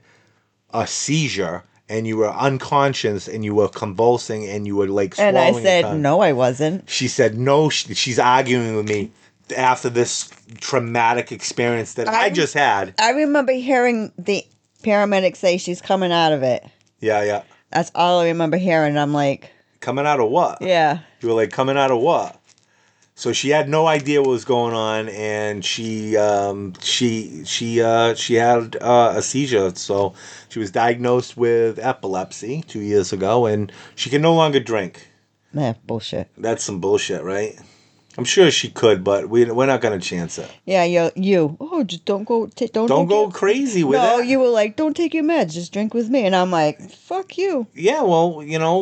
a seizure, and you were unconscious, and you were convulsing, and you were like swallowing. And I your said, tongue. no, I wasn't. She said, no, she's arguing with me after this traumatic experience that I just had. I remember hearing the paramedic say she's coming out of it. Yeah. That's all I remember hearing. I'm like, Coming out of what? yeah. You were like, coming out of what? So she had no idea what was going on, and she had a seizure. So she was diagnosed with epilepsy 2 years ago, and she can no longer drink. Nah, bullshit. That's some bullshit, right? I'm sure she could, but we're not gonna chance it. Yeah, you. Oh, just don't go. Don't Don't go take crazy with No, it. you were like, don't take your meds. Just drink with me. And I'm like, fuck you. Yeah, well,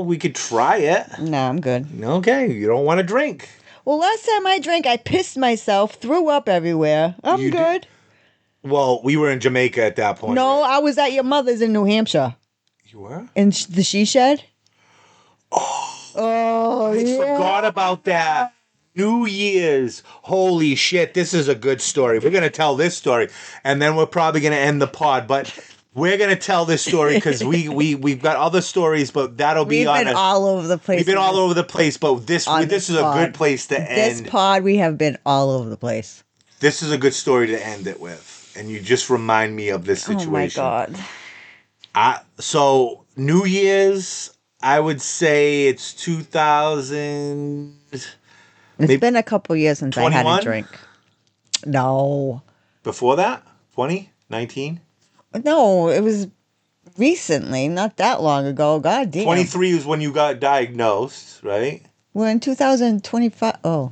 we could try it. Nah, I'm good. Okay, you don't want to drink. Well, last time I drank, I pissed myself, threw up everywhere. I'm You good. Well, we were in Jamaica at that point. No, I was at your mother's in New Hampshire. You were? In the she shed? Oh, I yeah. forgot about that. New Year's. Holy shit, this is a good story. We're going to tell this story, and then we're probably going to end the pod, but we're going to tell this story because we've got other stories, but that'll be We've on been all over the place. We've been all over the place, but this on is this a pod. good place to This end. pod, we have been all over the place. This is a good story to end it with, and you just remind me of this situation. Oh, my God. So New Year's, I would say it's 2000. It's been a couple years since I had 21? a drink. No. Before that, 20, 19, No, it was recently, not that long ago. God damn. 23 was when you got diagnosed, right? We're in 2025. Oh.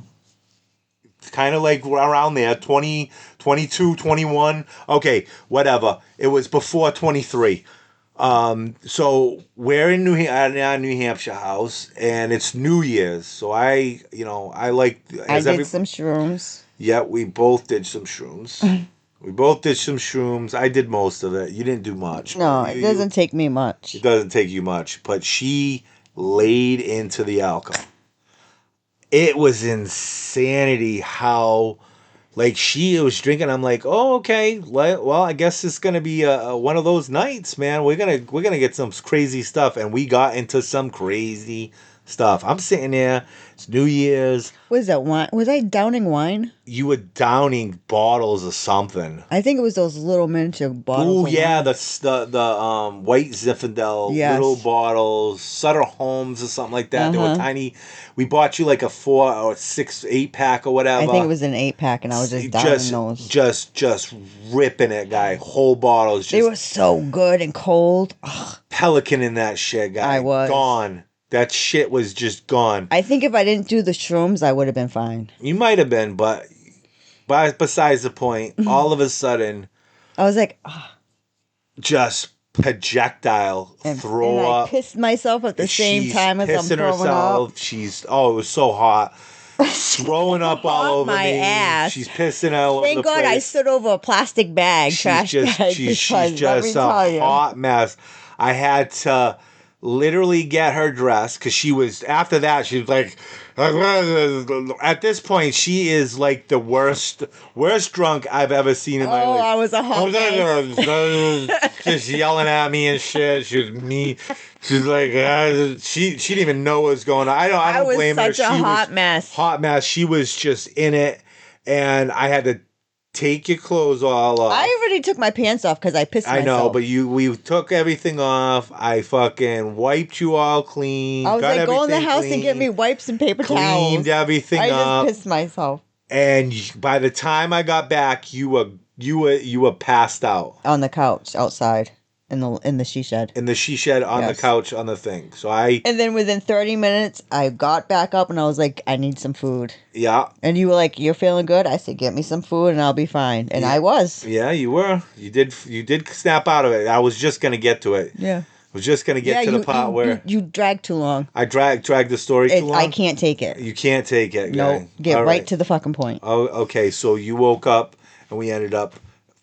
It's kind of like around there, 20, 22, 21. Okay, whatever. It was before 23. So we're in at our New Hampshire house, and it's New Year's. So I like. I did some shrooms. Yeah, we both did some shrooms. I did most of it. You didn't do much. No, it doesn't take me much. It doesn't take you much, but she laid into the alcohol. It was insanity how, like, she was drinking. I'm like, oh, okay. Well, I guess it's gonna be one of those nights, man. We're gonna get some crazy stuff, and we got into some crazy stuff. I'm sitting there. It's New Year's. Was that wine? Was I downing wine? You were downing bottles of something. I think it was those little miniature bottles. Oh of yeah, wine. the white Zinfandel Yes. little bottles, Sutter Homes or something like that. They were Uh-huh. tiny. We bought you like a 4 or 6, 8-pack or whatever. I think it was an 8-pack, and I was just downing those. Just ripping it, guy. Whole bottles, They just were so good and cold. Ugh. pelican in that shit, guy. I was. Gone. That shit was just gone. I think if I didn't do the shrooms, I would have been fine. You might have been, but besides the point, all of a sudden, I was like, ah. just projectile And throw I up. pissed myself at the same She's time as I'm pissing throwing herself. up. It was so hot. Throwing up all Off over my me. ass. She's pissing all over Thank the God I place. stood over a plastic bag, trash bag. She's because, let me just tell a you. hot mess. I had to literally get her dressed because she was, after that, she was like, at this point, she is like the worst drunk I've ever seen in my life. I was a hot mess. Just yelling at me and shit. She was mean. She's like, she didn't even know what was going on. I don't was blame her. such a She hot was mess. Hot mess. She was just in it, and I had to take your clothes all off. I already took my pants off because I pissed I myself. know, but we took everything off. I fucking wiped you all clean. I was got like, go in the everything house and get me clean, wipes and paper towels. cleaned everything I up. just pissed myself And by the time I got back, you were passed out on the couch outside in the she shed. in the she shed on Yes. the couch on the thing. So I And then within 30 minutes, I got back up and I was like, I need some food. yeah. And you were like, you're feeling good? I said, get me some food and I'll be fine. And Yeah. I was. Yeah, you were. You did snap out of it. I was just gonna get to it. Yeah. I was just gonna get to the part where You dragged too long. I dragged the story too long. I can't take it. You can't take it. No, guy. get All right to the fucking point. Oh, okay. So you woke up and we ended up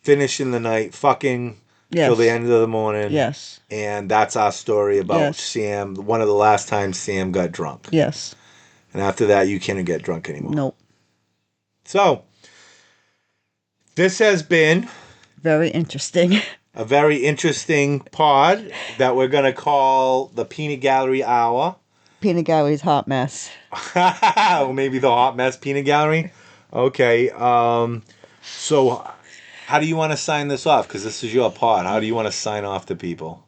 finishing the night, fucking Yes. till the end of the morning. Yes. And that's our story about Yes. Sam. One of the last times Sam got drunk. Yes. And after that, you can't get drunk anymore. Nope. So this has been Very interesting. a very interesting pod that we're gonna call the Peanut Gallery Hour. Peanut Gallery's hot mess. Or maybe the Hot Mess Peanut Gallery. Okay. So how do you want to sign this off? Because this is your pod. How do you want to sign off to people?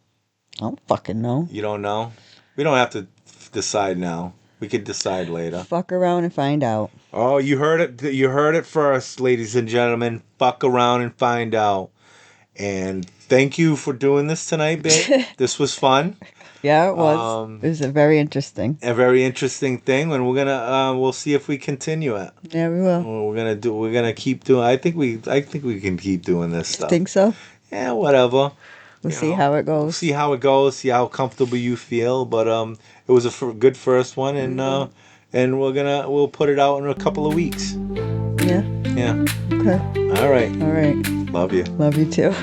I don't fucking know. You don't know? We don't have to decide now. We could decide later. Fuck around and find out. Oh, you heard it. You heard it first, ladies and gentlemen. Fuck around and find out. And thank you for doing this tonight, babe. This was fun. Yeah, it was. It was a very interesting. A very interesting thing, and we're gonna we'll see if we continue it. Yeah, we will. We're gonna keep doing. I think we can keep doing this stuff. Think so? Yeah, whatever. We'll You see know, how it We'll goes. see how it goes. See how comfortable you feel. But it was a good first one, and we'll put it out in a couple of weeks. Yeah. Yeah. Okay. All right. All right. Love you. Love you too.